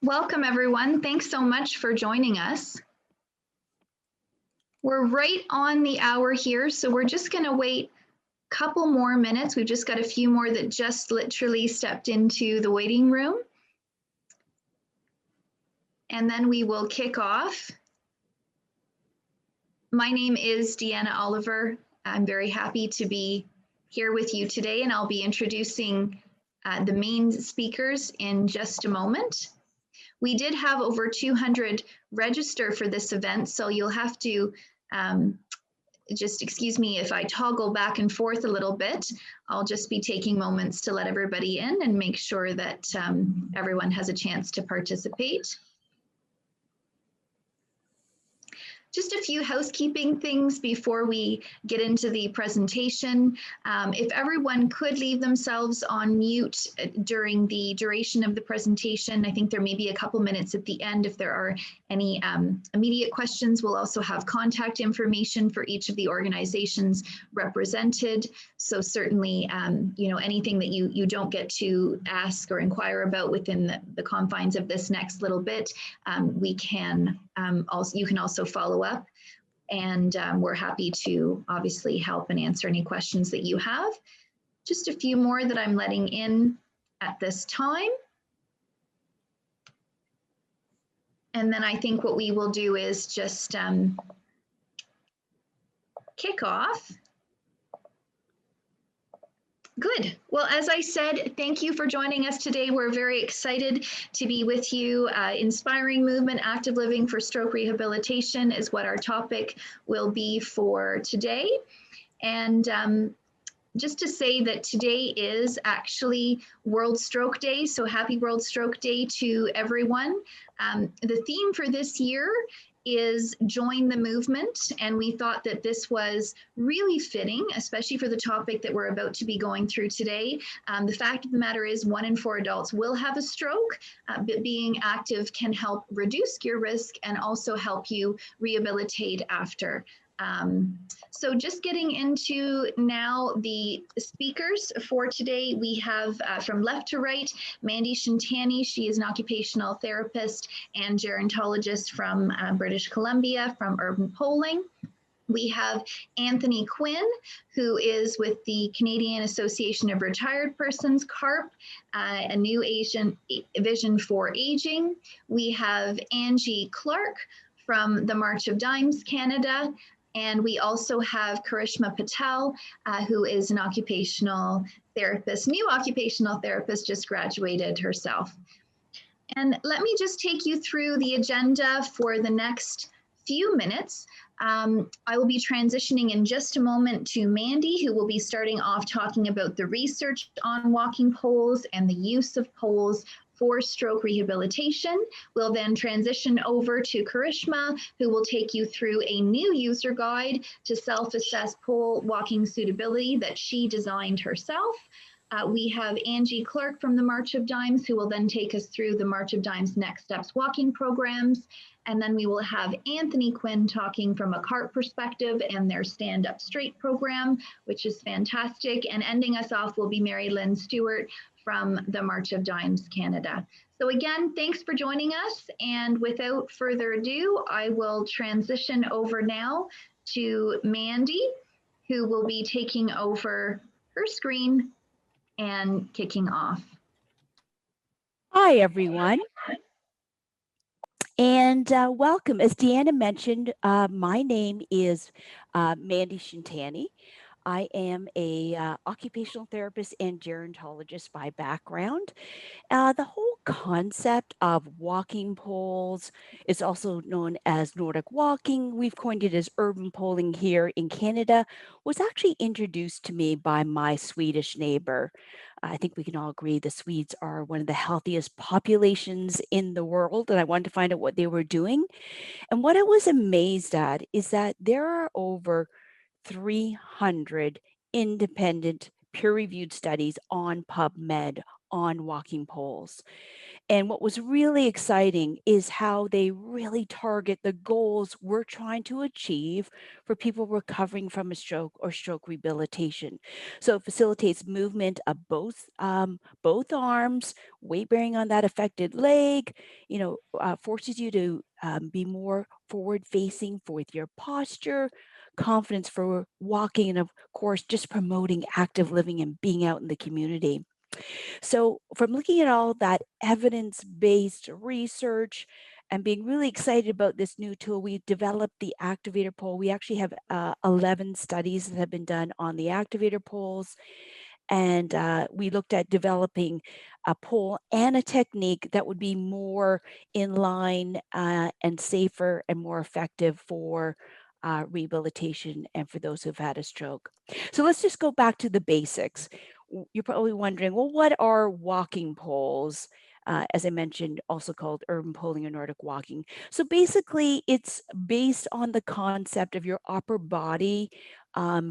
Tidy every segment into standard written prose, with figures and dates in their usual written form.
Welcome, everyone. Thanks so much for joining us. We're right on the hour here, so we're just going to wait a couple more minutes. We've just got a few more that just literally stepped into the waiting room. And then we will kick off. My name is Deanna Oliver. I'm very happy to be here with you today, and I'll be introducing the main speakers in just a moment. We did have over 200 register for this event, so you'll have to just excuse me if I toggle back and forth a little bit. I'll just be taking moments to let everybody in and make sure that everyone has a chance to participate. Just a few housekeeping things before we get into the presentation. If everyone could leave themselves on mute during the duration of the presentation, I think there may be a couple minutes at the end if there are any immediate questions. We'll also have contact information for each of the organizations represented. So certainly, anything that you don't get to ask or inquire about within the confines of this next little bit, you can also follow up, and we're happy to obviously help and answer any questions that you have. Just a few more that I'm letting in at this time. And then I think what we will do is just kick off. Good. Well, as I said, thank you for joining us today. We're very excited to be with you. Inspiring movement, active living for stroke rehabilitation is what our topic will be for today. And just to say that today is actually World Stroke Day. So happy World Stroke Day to everyone. The theme for this year is join the movement. And we thought that this was really fitting, especially for the topic that we're about to be going through today. The fact of the matter is 1 in 4 adults will have a stroke, but being active can help reduce your risk and also help you rehabilitate after. So just getting into now the speakers for today, we have from left to right, Mandy Shintani. She is an occupational therapist and gerontologist from British Columbia, from Urban Poles. We have Anthony Quinn, who is with the Canadian Association of Retired Persons, CARP, a new Asian vision for aging. We have Angie Clark from the March of Dimes, Canada. And we also have Karishma Patel, who is an occupational therapist, new occupational therapist, just graduated herself. And let me just take you through the agenda for the next few minutes. I will be transitioning in just a moment to Mandy, who will be starting off talking about the research on walking poles and the use of poles for stroke rehabilitation. We'll then transition over to Karishma, who will take you through a new user guide to self-assess pole walking suitability that she designed herself. We have Angie Clark from the March of Dimes, who will then take us through the March of Dimes Next Steps walking programs. And then we will have Anthony Quinn talking from a CARP perspective and their Stand Up Straight program, which is fantastic. And ending us off will be Mary Lynn Stewart from the March of Dimes Canada. So again, thanks for joining us. And without further ado, I will transition over now to Mandy, who will be taking over her screen and kicking off. Hi, everyone. And welcome. As Deanna mentioned, my name is Mandy Shintani. I am a occupational therapist and gerontologist by background. The whole concept of walking poles is also known as Nordic walking. We've coined it as urban poling here in Canada, was actually introduced to me by my Swedish neighbor. I think we can all agree the Swedes are one of the healthiest populations in the world, and I wanted to find out what they were doing. And what I was amazed at is that there are over 300 independent peer-reviewed studies on PubMed on walking poles. And what was really exciting is how they really target the goals we're trying to achieve for people recovering from a stroke or stroke rehabilitation. So it facilitates movement of both arms, weight bearing on that affected leg, forces you to be more forward facing with your posture, confidence for walking, and of course, just promoting active living and being out in the community. So, from looking at all that evidence based research and being really excited about this new tool, we developed the Activator Pole. We actually have 11 studies that have been done on the Activator Poles. And we looked at developing a pole and a technique that would be more in line and safer and more effective for rehabilitation and for those who've had a stroke. So let's just go back to the basics. You're probably wondering, well, what are walking poles? As I mentioned, also called urban poling or Nordic walking. So basically, it's based on the concept of your upper body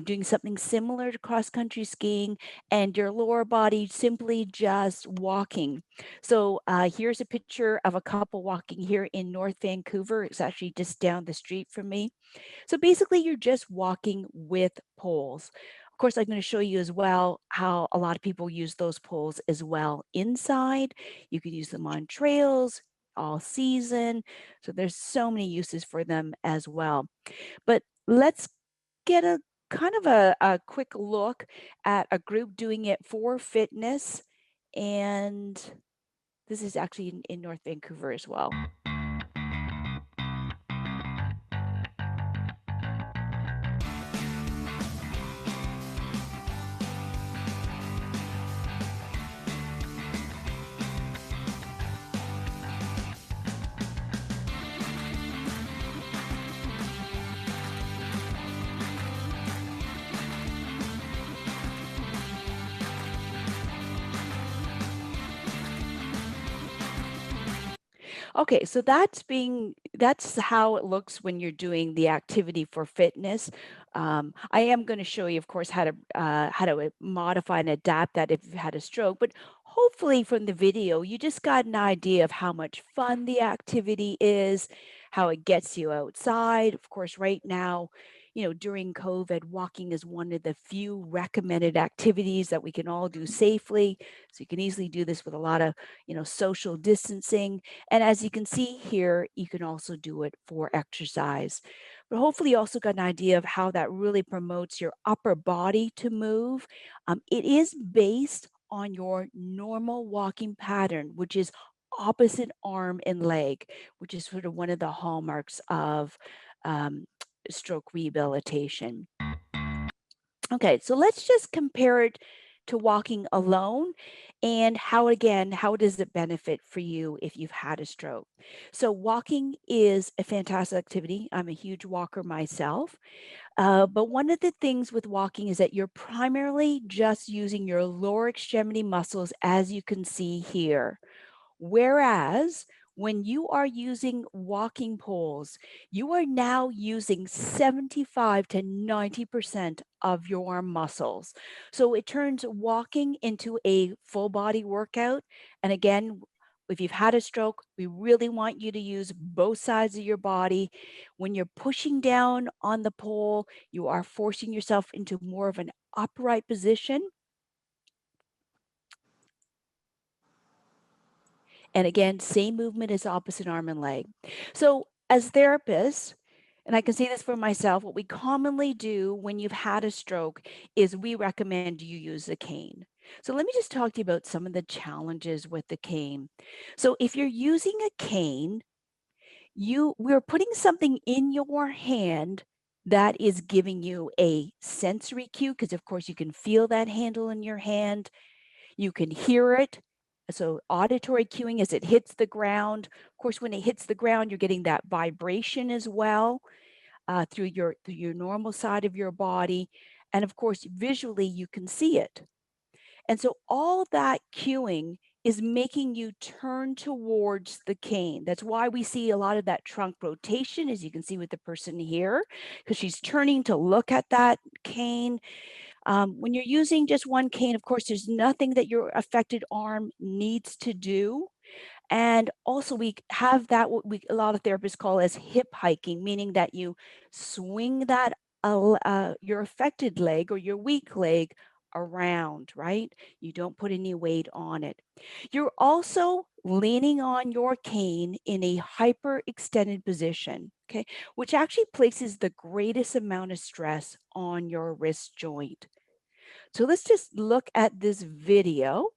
doing something similar to cross country skiing and your lower body simply just walking. So here's a picture of a couple walking here in North Vancouver. It's actually just down the street from me. So basically, you're just walking with poles. Of course, I'm going to show you as well how a lot of people use those poles as well inside. You can use them on trails all season. So there's so many uses for them as well. But let's get a kind of a quick look at a group doing it for fitness. And this is actually in North Vancouver as well. Okay, so that's how it looks when you're doing the activity for fitness. I am going to show you, of course, how to modify and adapt that if you've had a stroke. But hopefully, from the video, you just got an idea of how much fun the activity is, how it gets you outside. Of course, right now, during COVID, walking is one of the few recommended activities that we can all do safely. So you can easily do this with a lot of, social distancing. And as you can see here, you can also do it for exercise. But hopefully, you also got an idea of how that really promotes your upper body to move. It is based on your normal walking pattern, which is opposite arm and leg, which is sort of one of the hallmarks of um, stroke rehabilitation. Okay, so let's just compare it to walking alone and how does it benefit for you if you've had a stroke? So, walking is a fantastic activity. I'm a huge walker myself. But one of the things with walking is that you're primarily just using your lower extremity muscles, as you can see here. Whereas when you are using walking poles, you are now using 75 to 90% of your muscles. So it turns walking into a full body workout. And again, if you've had a stroke, we really want you to use both sides of your body. When you're pushing down on the pole, you are forcing yourself into more of an upright position. And again, same movement as opposite arm and leg. So, as therapists, and I can say this for myself, what we commonly do when you've had a stroke is we recommend you use a cane. So, let me just talk to you about some of the challenges with the cane. So, if you're using a cane, we're putting something in your hand that is giving you a sensory cue because of course you can feel that handle in your hand, you can hear it. So auditory cueing as it hits the ground. Of course, when it hits the ground, you're getting that vibration as well through your normal side of your body. And of course, visually, you can see it. And so all that cueing is making you turn towards the cane. That's why we see a lot of that trunk rotation, as you can see with the person here, because she's turning to look at that cane. When you're using just one cane, of course, there's nothing that your affected arm needs to do. And also we have that what a lot of therapists call as hip hiking, meaning that you swing that your affected leg or your weak leg around, right? You don't put any weight on it. You're also leaning on your cane in a hyperextended position, okay, which actually places the greatest amount of stress on your wrist joint. So let's just look at this video.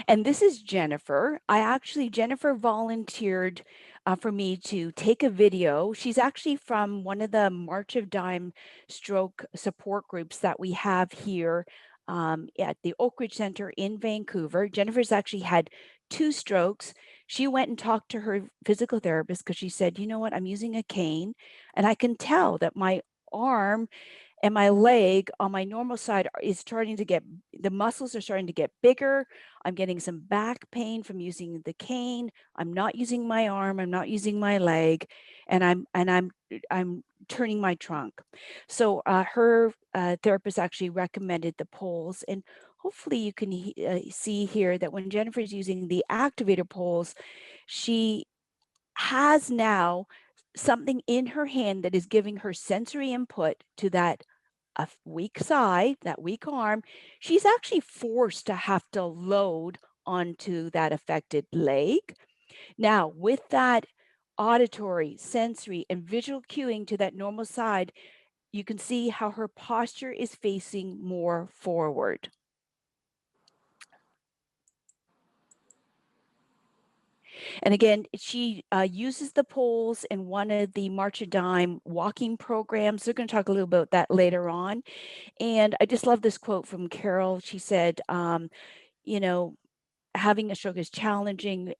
And this is Jennifer. Jennifer volunteered for me to take a video. She's actually from one of the March of Dime stroke support groups that we have here at the Oak Ridge Center in Vancouver. Jennifer's actually had 2 strokes. She went and talked to her physical therapist because she said, you know what, I'm using a cane and I can tell that my arm and my leg on my normal side is starting to get, the muscles are starting to get bigger. I'm getting some back pain from using the cane. I'm not using my arm, I'm not using my leg, and I'm turning my trunk. So her therapist actually recommended the poles, and hopefully you can see here that when Jennifer's using the activator poles, she has now something in her hand that is giving her sensory input to that a weak side, that weak arm. She's actually forced to have to load onto that affected leg. Now, with that auditory, sensory, and visual cueing to that normal side, you can see how her posture is facing more forward. And again, she uses the poles in one of the March of Dime walking programs. They're going to talk a little about that later on. And I just love this quote from Carol. She said, you know, having a stroke is challenging,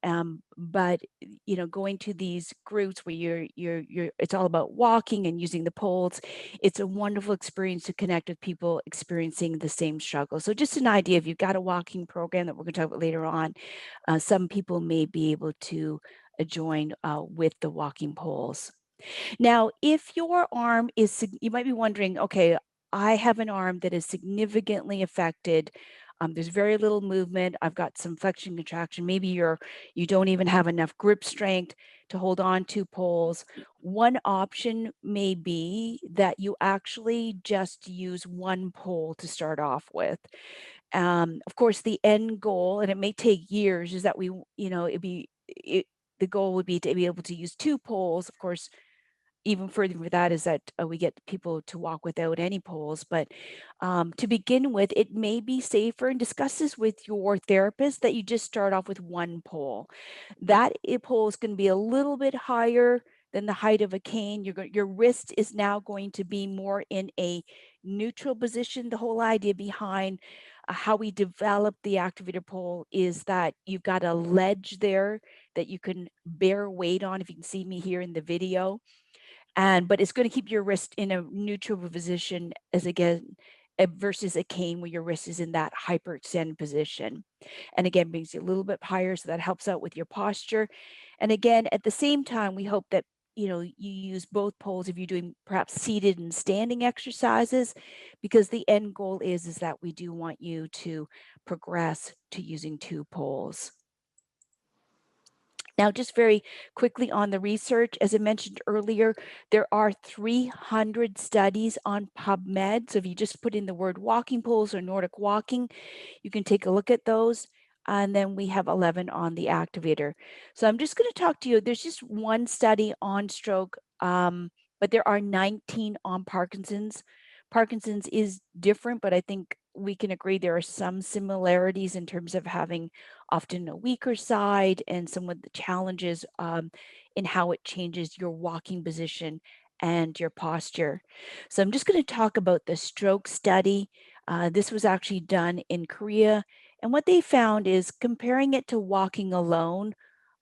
but going to these groups where it's all about walking and using the poles. It's a wonderful experience to connect with people experiencing the same struggle. So just an idea, if you've got a walking program that we're going to talk about later on, some people may be able to join with the walking poles. Now, if your arm is, you might be wondering, okay, I have an arm that is significantly affected. There's very little movement. I've got some flexion contraction. Maybe you don't even have enough grip strength to hold on to poles. One option may be that you actually just use one pole to start off with. Of course, the end goal, and it may take years, is that the goal would be to be able to use 2 poles. Of course, even further with that is that we get people to walk without any poles. But to begin with, it may be safer, and discuss this with your therapist, that you just start off with 1 pole. That pole is going to be a little bit higher than the height of a cane. Your wrist is now going to be more in a neutral position. The whole idea behind how we develop the activator pole is that you've got a ledge there that you can bear weight on, if you can see me here in the video. But it's going to keep your wrist in a neutral position as again versus a cane where your wrist is in that hyperextended position. And again, brings you a little bit higher, so that helps out with your posture. And again, at the same time, we hope that you use both poles if you're doing perhaps seated and standing exercises, because the end goal is that we do want you to progress to using 2 poles. Now, just very quickly on the research, as I mentioned earlier, there are 300 studies on PubMed. So if you just put in the word walking poles or Nordic walking, you can take a look at those. And then we have 11 on the activator. So I'm just going to talk to you. There's just one study on stroke, but there are 19 on Parkinson's. Parkinson's is different, but I think we can agree there are some similarities in terms of having often a weaker side and some of the challenges in how it changes your walking position and your posture. So I'm just going to talk about the stroke study. This was actually done in Korea. And what they found is comparing it to walking alone,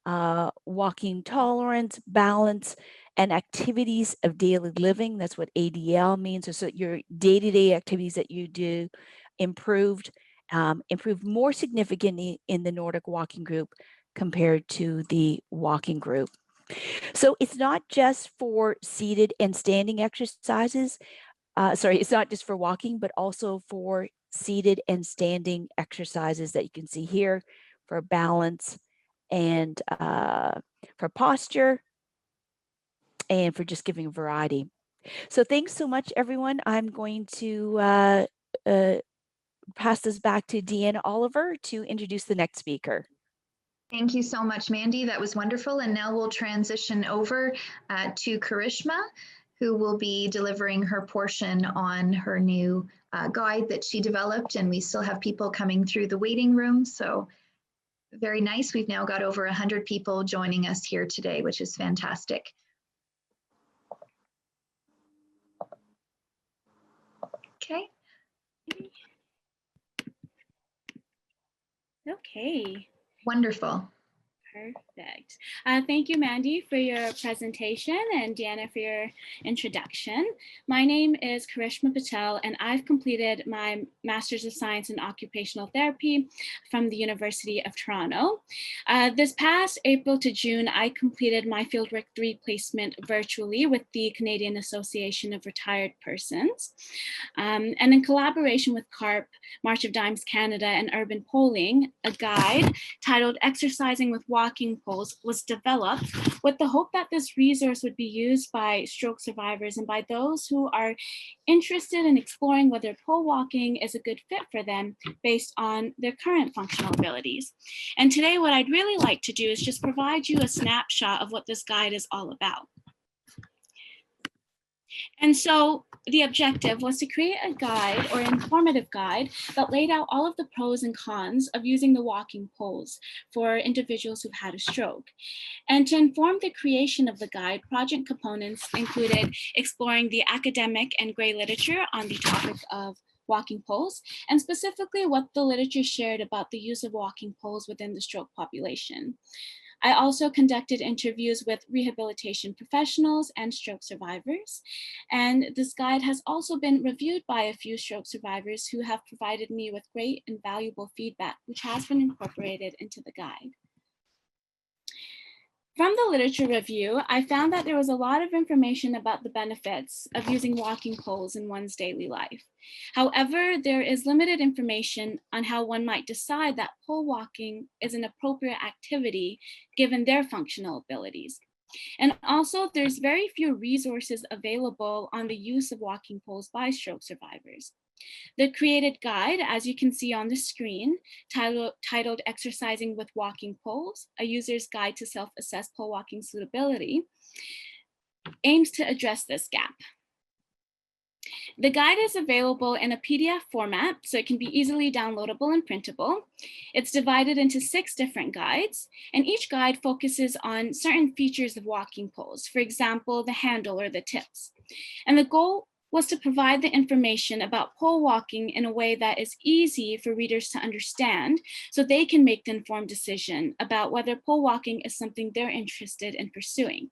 walking tolerance, balance, and activities of daily living. That's what ADL means. So your day-to-day activities that you do improved more significantly in the Nordic walking group compared to the walking group. So it's not just for seated and standing exercises. It's not just for walking, but also for seated and standing exercises that you can see here for balance and for posture and for just giving variety. So thanks so much, everyone. I'm going to pass this back to Deanna Oliver to introduce the next speaker. Thank you so much, Mandy. That was wonderful. And now we'll transition over to Karishma, who will be delivering her portion on her new guide that she developed. And we still have people coming through the waiting room. So very nice. We've now got over 100 people joining us here today, which is fantastic. Okay. Okay. Wonderful. Perfect. Thank you, Mandy, for your presentation, and Deanna for your introduction. My name is Karishma Patel, and I've completed my Master's of Science in Occupational Therapy from the University of Toronto. This past April to June, I completed my Fieldwork 3 placement virtually with the Canadian Association of Retired Persons. And in collaboration with CARP, March of Dimes Canada, and Urban Polling, a guide titled Exercising with Walking Poles was developed with the hope that this resource would be used by stroke survivors and by those who are interested in exploring whether pole walking is a good fit for them based on their current functional abilities. And today, what I'd really like to do is just provide you a snapshot of what this guide is all about. And so the objective was to create a guide or informative guide that laid out all of the pros and cons of using the walking poles for individuals who've had a stroke. And to inform the creation of the guide, project components included exploring the academic and gray literature on the topic of walking poles, and specifically what the literature shared about the use of walking poles within the stroke population. I also conducted interviews with rehabilitation professionals and stroke survivors. And this guide has also been reviewed by a few stroke survivors who have provided me with great and valuable feedback, which has been incorporated into the guide. From the literature review, I found that there was a lot of information about the benefits of using walking poles in one's daily life. However, there is limited information on how one might decide that pole walking is an appropriate activity given their functional abilities. And also, there's very few resources available on the use of walking poles by stroke survivors. The created guide, as you can see on the screen, titled Exercising with Walking Poles, a user's guide to self-assess pole walking suitability, aims to address this gap. The guide is available in a PDF format, so it can be easily downloadable and printable. It's divided into 6 different guides, and each guide focuses on certain features of walking poles, for example, the handle or the tips. And the goal was to provide the information about pole walking in a way that is easy for readers to understand so they can make the informed decision about whether pole walking is something they're interested in pursuing.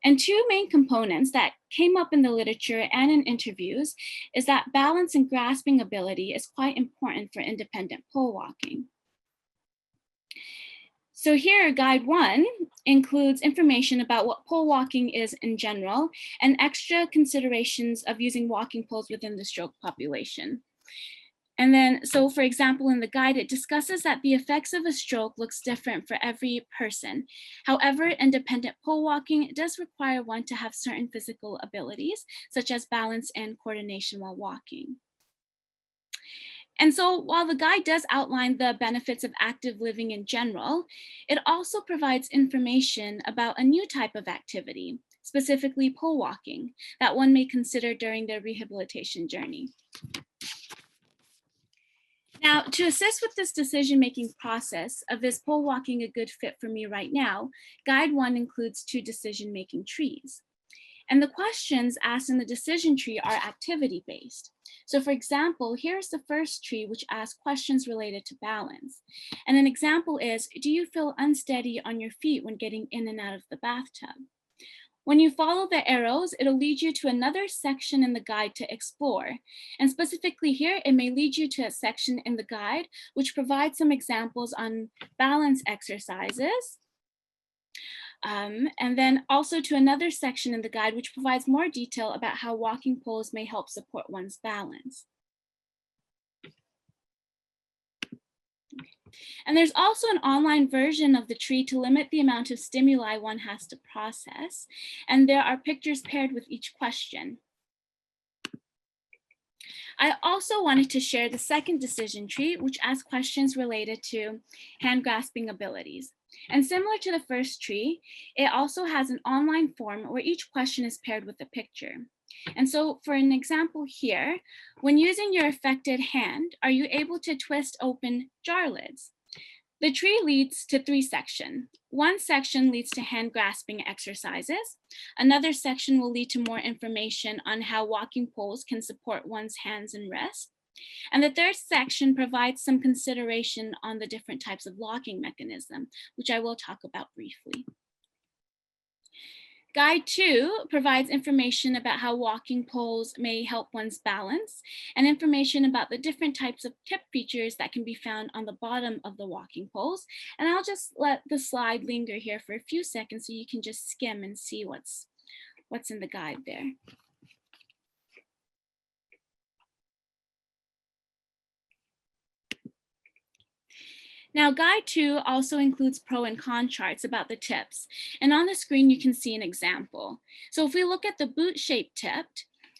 And 2 main components that came up in the literature and in interviews is that balance and grasping ability is quite important for independent pole walking. So here, Guide 1 includes information about what pole walking is in general and extra considerations of using walking poles within the stroke population. And then, so for example, in the guide, it discusses that the effects of a stroke looks different for every person. However, independent pole walking does require one to have certain physical abilities, such as balance and coordination while walking. And so while the guide does outline the benefits of active living in general, it also provides information about a new type of activity, specifically pole walking, that one may consider during their rehabilitation journey. Now, to assist with this decision-making process of is pole walking a good fit for me right now, Guide 1 includes 2 decision-making trees. And the questions asked in the decision tree are activity-based. So for example, here's the first tree, which asks questions related to balance. And an example is, do you feel unsteady on your feet when getting in and out of the bathtub? When you follow the arrows, it'll lead you to another section in the guide to explore. And specifically here, it may lead you to a section in the guide, which provides some examples on balance exercises, And then also to another section in the guide, which provides more detail about how walking poles may help support one's balance. And there's also an online version of the tree to limit the amount of stimuli one has to process. And there are pictures paired with each question. I also wanted to share the second decision tree, which asks questions related to hand grasping abilities. And similar to the first tree, it also has an online form where each question is paired with a picture. And so for an example here, when using your affected hand, are you able to twist open jar lids? The tree leads to 3 sections. One section leads to hand grasping exercises. Another section will lead to more information on how walking poles can support one's hands and wrists. And the third section provides some consideration on the different types of locking mechanism, which I will talk about briefly. Guide 2 provides information about how walking poles may help one's balance and information about the different types of tip features that can be found on the bottom of the walking poles. And I'll just let the slide linger here for a few seconds so you can just skim and see what's in the guide there. Now, Guide 2 also includes pro and con charts about the tips. And on the screen, you can see an example. So if we look at the boot-shaped tip,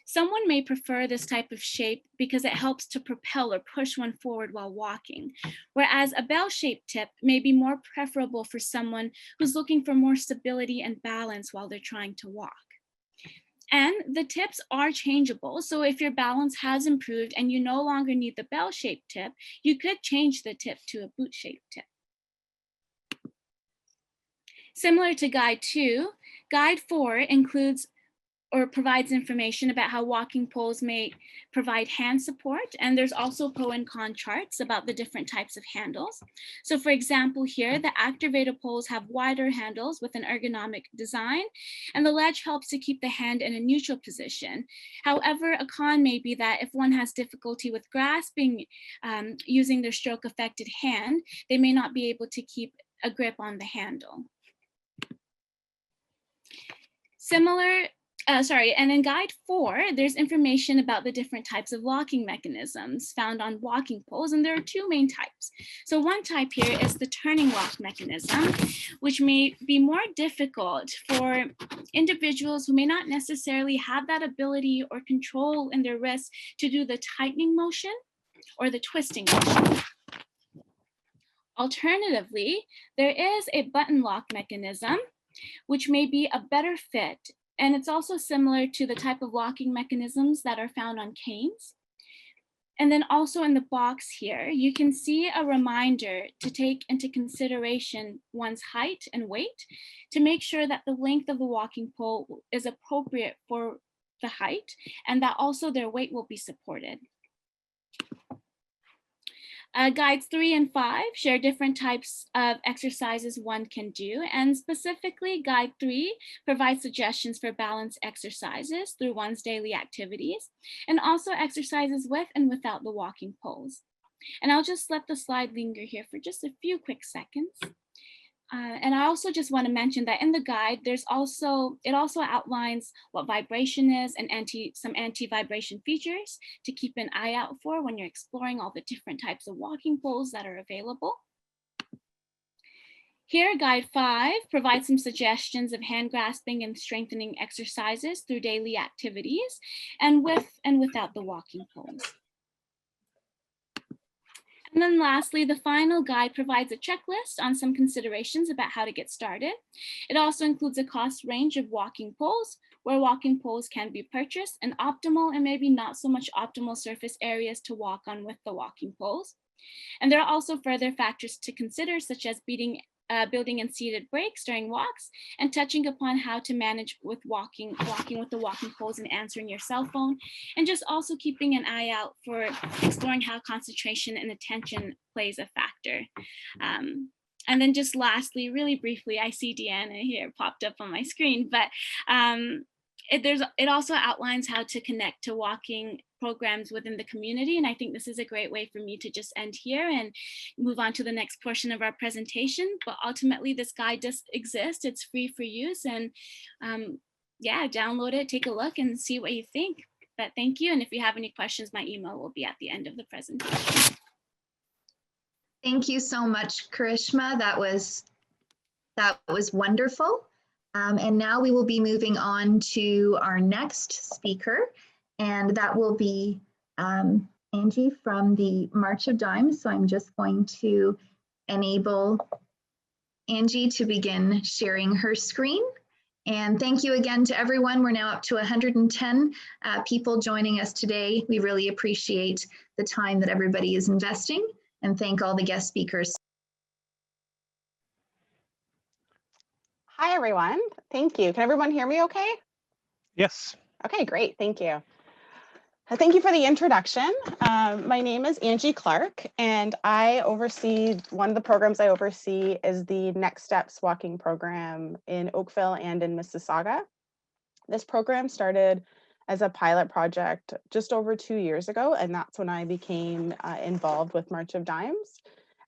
someone may prefer this type of shape because it helps to propel or push one forward while walking, whereas a bell-shaped tip may be more preferable for someone who's looking for more stability and balance while they're trying to walk. And the tips are changeable. So if your balance has improved and you no longer need the bell-shaped tip, you could change the tip to a boot-shaped tip. Similar to Guide 2, Guide 4 includes or provides information about how walking poles may provide hand support. And there's also pro and con charts about the different types of handles. So for example, here, the Activator poles have wider handles with an ergonomic design, and the ledge helps to keep the hand in a neutral position. However, a con may be that if one has difficulty with grasping using their stroke affected hand, they may not be able to keep a grip on the handle. And in Guide 4, there's information about the different types of locking mechanisms found on walking poles, and there are 2 main types. So one type here is the turning lock mechanism, which may be more difficult for individuals who may not necessarily have that ability or control in their wrists to do the tightening motion or the twisting motion. Alternatively, there is a button lock mechanism, which may be a better fit. And it's also similar to the type of locking mechanisms that are found on canes. And then also in the box here, you can see a reminder to take into consideration one's height and weight to make sure that the length of the walking pole is appropriate for the height and that also their weight will be supported. Guides 3 and 5 share different types of exercises one can do, and specifically Guide 3 provides suggestions for balance exercises through one's daily activities, and also exercises with and without the walking poles. And I'll just let the slide linger here for just a few quick seconds. And I also just want to mention that in the guide, it also outlines what vibration is and some anti-vibration features to keep an eye out for when you're exploring all the different types of walking poles that are available. Here, Guide 5 provides some suggestions of hand grasping and strengthening exercises through daily activities and with and without the walking poles. And then lastly, the final guide provides a checklist on some considerations about how to get started. It also includes a cost range of walking poles, where walking poles can be purchased, and optimal and maybe not so much optimal surface areas to walk on with the walking poles. And there are also further factors to consider, such as building in seated breaks during walks, and touching upon how to manage with walking with the walking poles and answering your cell phone, and just also keeping an eye out for exploring how concentration and attention plays a factor. And then just lastly, really briefly, I see Deanna here popped up on my screen, but it also outlines how to connect to walking programs within the community. And I think this is a great way for me to just end here and move on to the next portion of our presentation. But ultimately, this guide does exist. It's free for use. And yeah, download it, take a look and see what you think. But thank you. And if you have any questions, my email will be at the end of the presentation. Thank you so much, Karishma. That was wonderful. And now we will be moving on to our next speaker, and that will be Angie from the March of Dimes. So I'm just going to enable Angie to begin sharing her screen. And thank you again to everyone. We're now up to 110 people joining us today. We really appreciate the time that everybody is investing, and thank all the guest speakers. Hi, everyone. Thank you. Can everyone hear me okay? Yes. Okay, great. Thank you. Thank you for the introduction. My name is Angie Clark, and I oversee, one of the programs I oversee is the Next Steps walking program in Oakville and in Mississauga. This program started as a pilot project just over 2 years ago, and that's when I became involved with March of Dimes.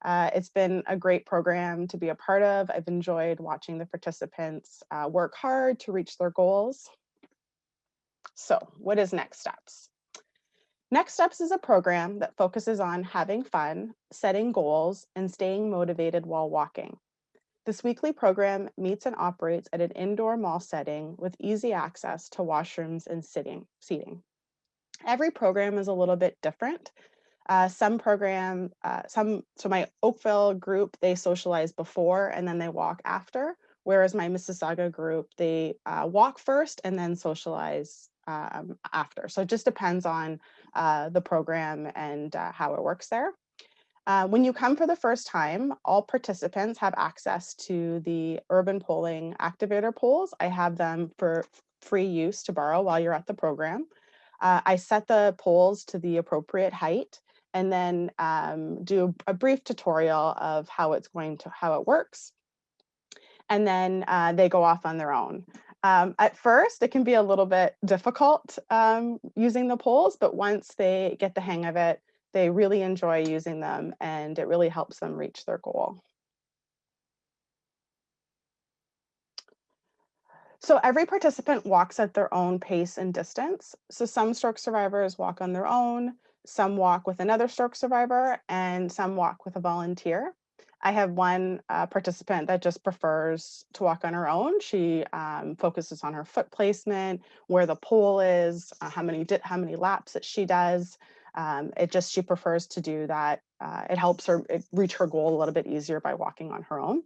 It's been a great program to be a part of. I've enjoyed watching the participants work hard to reach their goals. So, what is Next Steps? Next Steps is a program that focuses on having fun, setting goals, and staying motivated while walking. This weekly program meets and operates at an indoor mall setting with easy access to washrooms and seating. Every program is a little bit different. So my Oakville group, they socialize before and then they walk after, whereas my Mississauga group, they walk first and then socialize after. So it just depends on the program and how it works there. When you come for the first time, all participants have access to the urban polling Activator Poles. I have them for free use to borrow while you're at the program. I set the poles to the appropriate height and then do a brief tutorial of how it works. And then they go off on their own. At first, it can be a little bit difficult using the poles, but once they get the hang of it, they really enjoy using them and it really helps them reach their goal. So every participant walks at their own pace and distance. So some stroke survivors walk on their own, some walk with another stroke survivor, and some walk with a volunteer. I have one participant that just prefers to walk on her own. She focuses on her foot placement, where the pole is, how many laps that she does. She prefers to do that. It helps her reach her goal a little bit easier by walking on her own.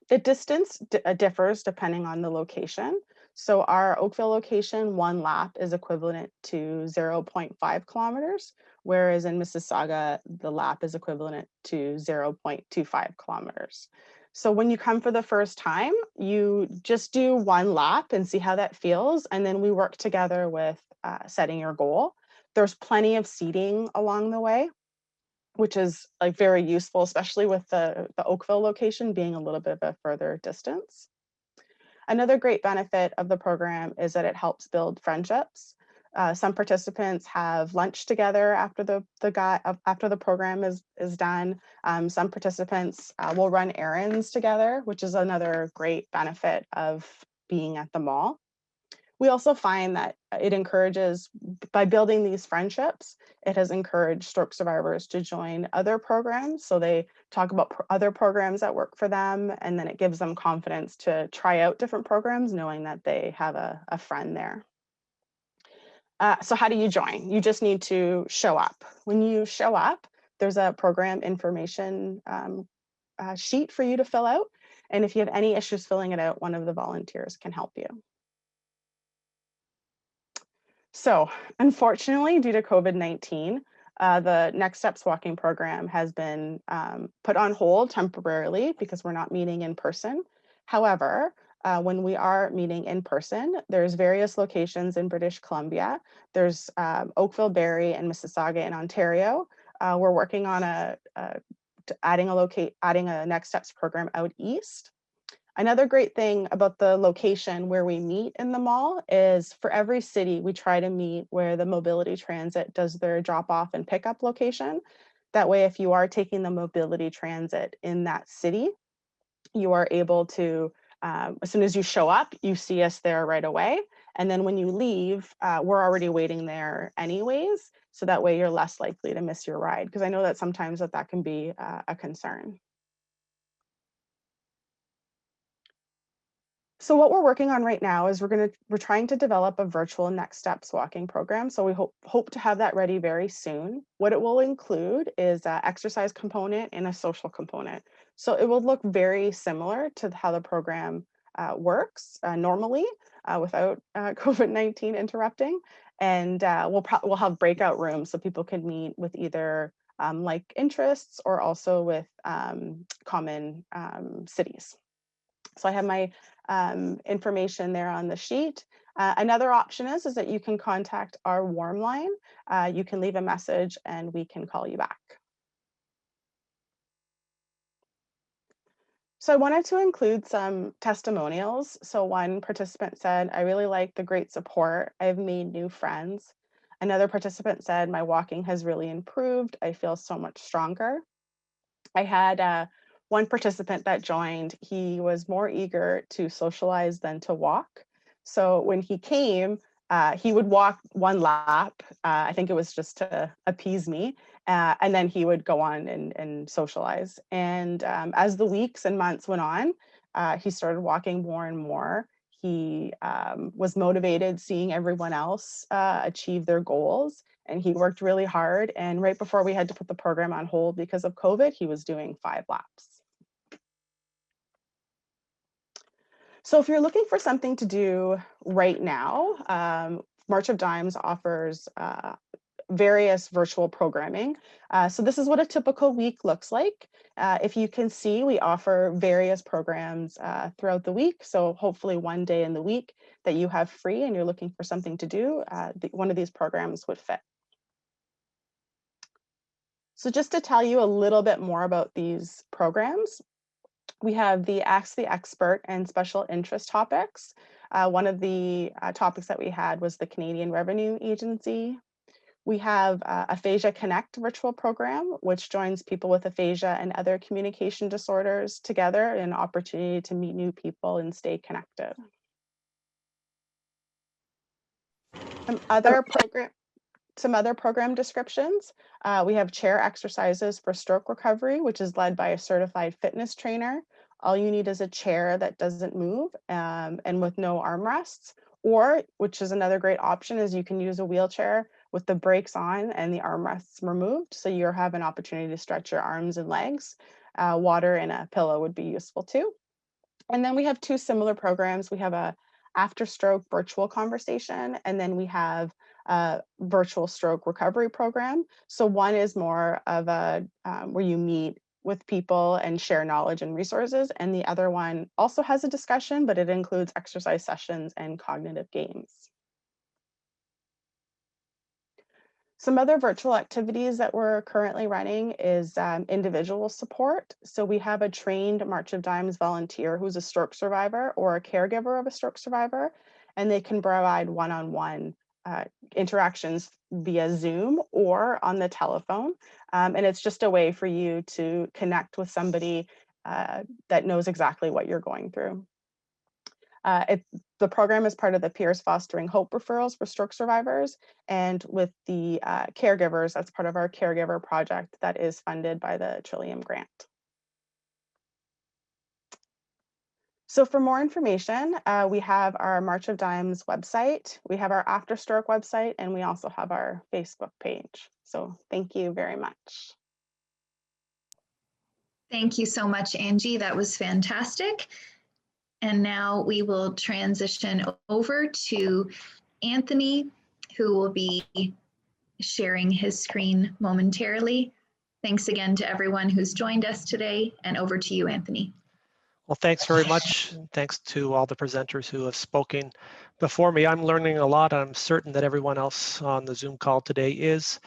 The distance differs depending on the location. So our Oakville location, 1 lap is equivalent to 0.5 kilometers, whereas in Mississauga, the lap is equivalent to 0.25 kilometers. So when you come for the first time, you just do 1 lap and see how that feels. And then we work together with setting your goal. There's plenty of seating along the way, which is like very useful, especially with the Oakville location being a little bit of a further distance. Another great benefit of the program is that it helps build friendships. Some participants have lunch together after the program is done. Some participants will run errands together, which is another great benefit of being at the mall. We also find that it encourages, by building these friendships, it has encouraged stroke survivors to join other programs. So they talk about other programs that work for them, and then it gives them confidence to try out different programs, knowing that they have a friend there. So how do you join? You just need to show up. When you show up, there's a program information sheet for you to fill out. And if you have any issues filling it out, one of the volunteers can help you. So unfortunately, due to COVID-19, the Next Steps walking program has been put on hold temporarily because we're not meeting in person. However, when we are meeting in person, there's various locations in British Columbia. There's Oakville, Barrie, and Mississauga in Ontario. We're working on adding a Next Steps program out east. Another great thing about the location where we meet in the mall is for every city, we try to meet where the mobility transit does their drop off and pickup location. That way, if you are taking the mobility transit in that city, you are able to, as soon as you show up, you see us there right away. And then when you leave, we're already waiting there anyways. So that way you're less likely to miss your ride, because I know that sometimes that can be a concern. So what we're working on right now is we're trying to develop a virtual next steps walking program. So we hope to have that ready very soon. What it will include is an exercise component and a social component. So it will look very similar to how the program works normally without COVID-19 interrupting. And we'll have breakout rooms so people can meet with either like interests or also with common cities. So I have my information there on the sheet. Another option is that you can contact our warm line. You can leave a message and we can call you back. So I wanted to include some testimonials. So one participant said, I really like the great support. I've made new friends. Another participant said, my walking has really improved. I feel so much stronger. I had one participant that joined, he was more eager to socialize than to walk. So when he came, he would walk one lap. I think it was just to appease me. And then he would go on and socialize. And as the weeks and months went on, he started walking more and more. He was motivated seeing everyone else achieve their goals. And he worked really hard. And right before we had to put the program on hold because of COVID, he was doing 5 laps. So if you're looking for something to do right now, March of Dimes offers various virtual programming. So this is what a typical week looks like. If you can see, we offer various programs throughout the week. So hopefully one day in the week that you have free and you're looking for something to do, one of these programs would fit. So just to tell you a little bit more about these programs, we have the Ask the Expert and special interest topics. One of the topics that we had was the Canadian Revenue Agency. We have Aphasia Connect virtual program, which joins people with aphasia and other communication disorders together in an opportunity to meet new people and stay connected. Some other program descriptions. We have chair exercises for stroke recovery, which is led by a certified fitness trainer. All you need is a chair that doesn't move and with no armrests, or, which is another great option, is you can use a wheelchair with the brakes on and the armrests removed. So you have an opportunity to stretch your arms and legs. Water and a pillow would be useful too. And then we have 2 similar programs. We have a after stroke virtual conversation, and then we have a virtual stroke recovery program. So one is more of a where you meet with people and share knowledge and resources. And the other one also has a discussion, but it includes exercise sessions and cognitive games. Some other virtual activities that we're currently running is individual support. So we have a trained March of Dimes volunteer who's a stroke survivor or a caregiver of a stroke survivor, and they can provide one-on-one interactions via Zoom or on the telephone. And it's just a way for you to connect with somebody that knows exactly what you're going through. The program is part of the Peers Fostering Hope referrals for stroke survivors, and with the caregivers, that's part of our caregiver project that is funded by the Trillium Grant. So for more information, we have our March of Dimes website, we have our After Stroke website, and we also have our Facebook page. So thank you very much. Thank you so much, Angie. That was fantastic. And now we will transition over to Anthony, who will be sharing his screen momentarily. Thanks again to everyone who's joined us today, and over to you, Anthony. Well, thanks very much. Thanks to all the presenters who have spoken before me. I'm learning a lot. I'm certain that everyone else on the Zoom call today is.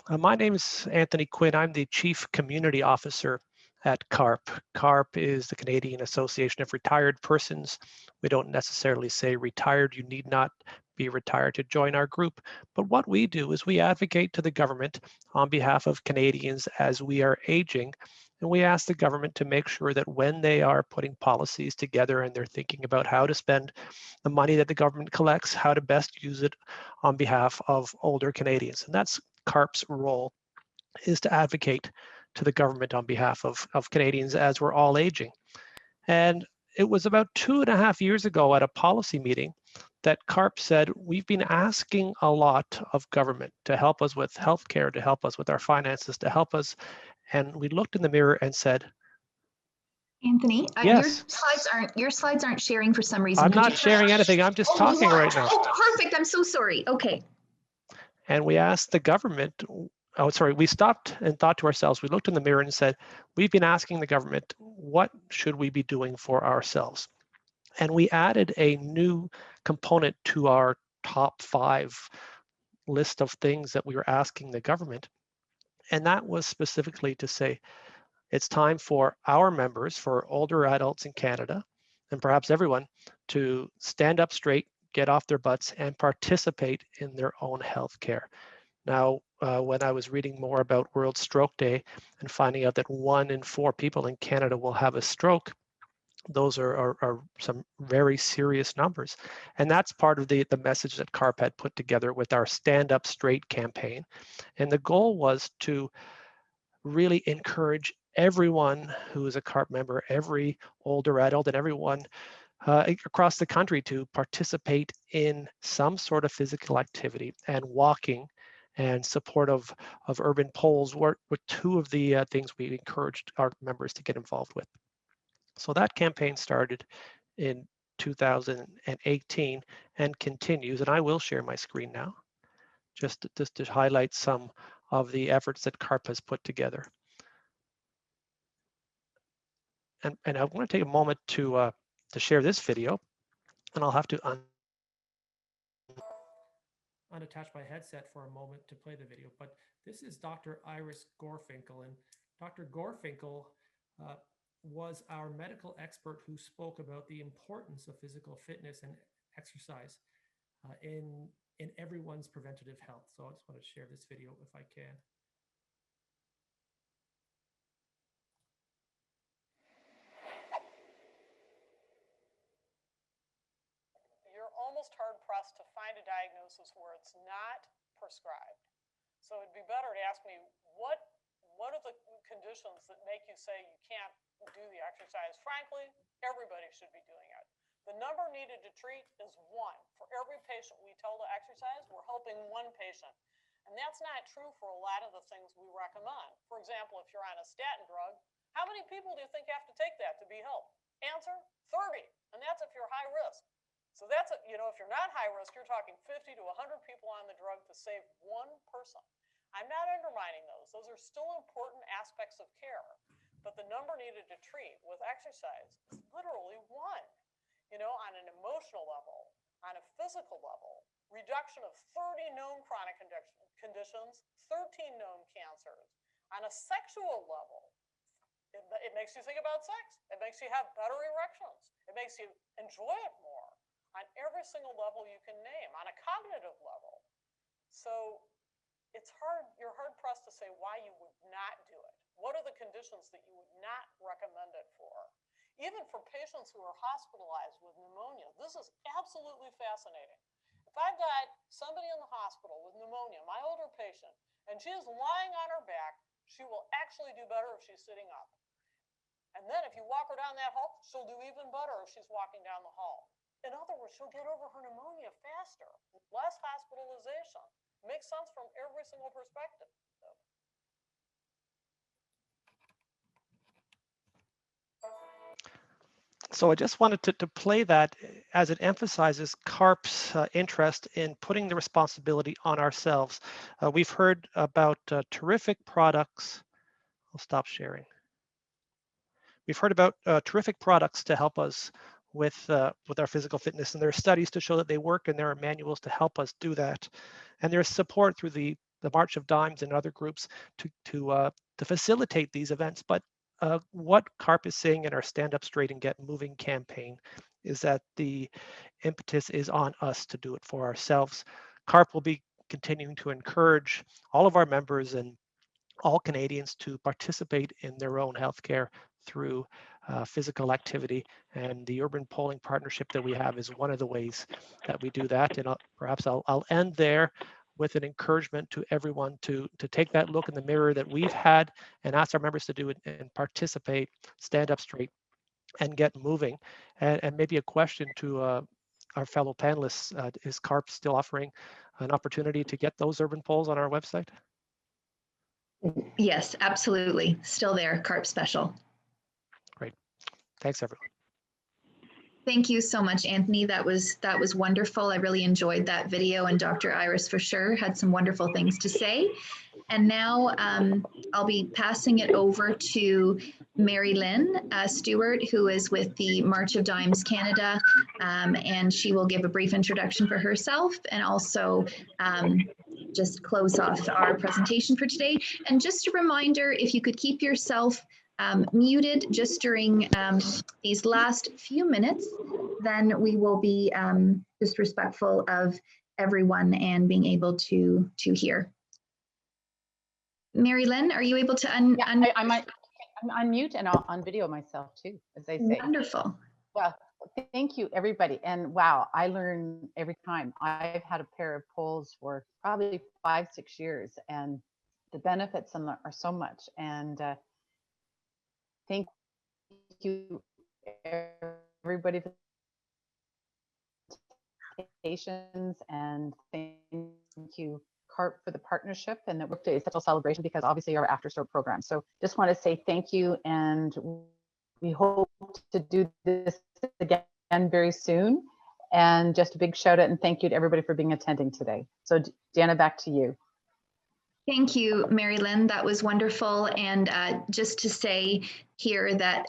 My name is Anthony Quinn. I'm the Chief Community Officer at CARP. CARP is the Canadian Association of Retired Persons. We don't necessarily say retired. You need not be retired to join our group. But what we do is we advocate to the government on behalf of Canadians as we are aging. And we ask the government to make sure that when they are putting policies together and they're thinking about how to spend the money that the government collects, how to best use it on behalf of older Canadians. And that's CARP's role, is to advocate to the government on behalf of Canadians as we're all aging. And it was about 2.5 years ago at a policy meeting that CARP said, we've been asking a lot of government to help us with healthcare, to help us with our finances, to help us. And we looked in the mirror and said, Anthony, yes. your slides aren't sharing for some reason. I'm Could not you sharing anything. I'm just talking right now. Oh, perfect. I'm so sorry. Okay. And we asked the government, we stopped and thought to ourselves, we looked in the mirror and said, we've been asking the government, what should we be doing for ourselves? And we added a new component to our top 5 list of things that we were asking the government. And that was specifically to say, it's time for our members, for older adults in Canada, and perhaps everyone, to stand up straight, get off their butts, and participate in their own health care. Now, when I was reading more about World Stroke Day and finding out that 1 in 4 people in Canada will have a stroke, those are some very serious numbers. And that's part of the message that CARP had put together with our Stand Up Straight campaign. And the goal was to really encourage everyone who is a CARP member, every older adult, and everyone across the country to participate in some sort of physical activity. And walking and support of urban poles were 2 of the things we encouraged our members to get involved with. So that campaign started in 2018 and continues. And I will share my screen now, just to highlight some of the efforts that CARP has put together. And I want to take a moment to share this video, and I'll have to unattach my headset for a moment to play the video. But this is Dr. Iris Gorfinkel, and Dr. Gorfinkel was our medical expert who spoke about the importance of physical fitness and exercise in everyone's preventative health. So I just want to share this video if I can. You're almost hard-pressed to find a diagnosis where it's not prescribed. So it'd be better to ask me, what are the conditions that make you say you can't do the exercise? Frankly, everybody should be doing it. The number needed to treat is 1. For every patient we tell to exercise, we're helping 1 patient. And that's not true for a lot of the things we recommend. For example, if you're on a statin drug, how many people do you think have to take that to be helped? Answer, 30. And that's if you're high risk. So that's, if you're not high risk, you're talking 50 to 100 people on the drug to save 1 person. I'm not undermining those. Those are still important aspects of care. But the number needed to treat with exercise is literally 1. On an emotional level, on a physical level, reduction of 30 known chronic conditions, 13 known cancers. On a sexual level, it makes you think about sex. It makes you have better erections. It makes you enjoy it more. On every single level you can name, on a cognitive level. So you're hard-pressed to say why you would not do it. What are the conditions that you would not recommend it for? Even for patients who are hospitalized with pneumonia, this is absolutely fascinating. If I've got somebody in the hospital with pneumonia, my older patient, and she is lying on her back, she will actually do better if she's sitting up. And then if you walk her down that hall, she'll do even better if she's walking down the hall. In other words, she'll get over her pneumonia faster, less hospitalization. Makes sense from every single perspective. So I just wanted to play that as it emphasizes CARP's interest in putting the responsibility on ourselves. We've heard about terrific products. I'll stop sharing. We've heard about terrific products to help us with our physical fitness, and there are studies to show that they work, and there are manuals to help us do that. And there's support through the March of Dimes and other groups to facilitate these events. But what CARP is saying in our Stand Up Straight and Get Moving campaign is that the impetus is on us to do it for ourselves. CARP will be continuing to encourage all of our members and all Canadians to participate in their own healthcare through physical activity. And the urban polling partnership that we have is one of the ways that we do that. And perhaps I'll end there with an encouragement to everyone to take that look in the mirror that we've had and ask our members to do it and participate, stand up straight, and get moving. And maybe a question to our fellow panelists, is CARP still offering an opportunity to get those urban polls on our website? Yes, absolutely. Still there, CARP special. Great. Thanks, everyone. Thank you so much, Anthony. That was wonderful. I really enjoyed that video, and Dr. Iris for sure had some wonderful things to say. And now I'll be passing it over to Mary Lynn Stewart, who is with the March of Dimes Canada, and she will give a brief introduction for herself and also just close off our presentation for today. And just a reminder, if you could keep yourself muted just during these last few minutes, then we will be just respectful of everyone and being able to hear. Mary Lynn, are you able to I'm unmute and I'll unvideo myself too, as they say. Wonderful. Well, thank you, everybody. And wow, I learn every time. I've had a pair of poles for probably 5-6 years, and the benefits are so much. And thank you, everybody, for the presentations, and thank you, CARP, for the partnership, and that Workday is such a celebration because obviously our after stroke program. So just want to say thank you, and we hope to do this again very soon. And just a big shout out and thank you to everybody for being attending today. So Deanna, back to you. Thank you, Mary Lynn. That was wonderful. And just to say here that,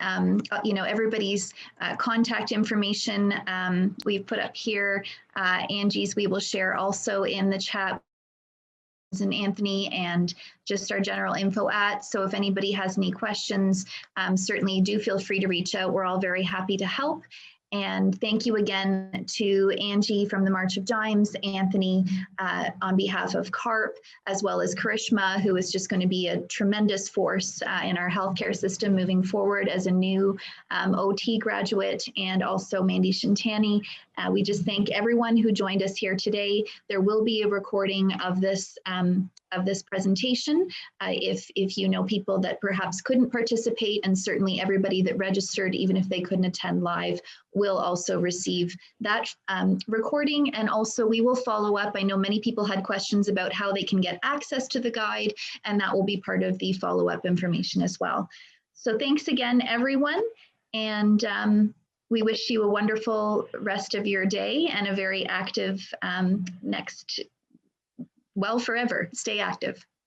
you know, everybody's contact information we've put up here. Angie's we will share also in the chat, and Anthony, and just our general info at. So if anybody has any questions, certainly do feel free to reach out. We're all very happy to help. And thank you again to Angie from the March of Dimes, Anthony on behalf of CARP, as well as Karishma, who is just going to be a tremendous force in our healthcare system moving forward as a new OT graduate, and also Mandy Shintani. We just thank everyone who joined us here today. There will be a recording of this presentation if you know people that perhaps couldn't participate, and certainly everybody that registered, even if they couldn't attend live, will also receive that recording. And also we will follow up. I know many people had questions about how they can get access to the guide, and that will be part of the follow-up information as well. So thanks again, everyone. And we wish you a wonderful rest of your day and a very active next, well, forever. Stay active.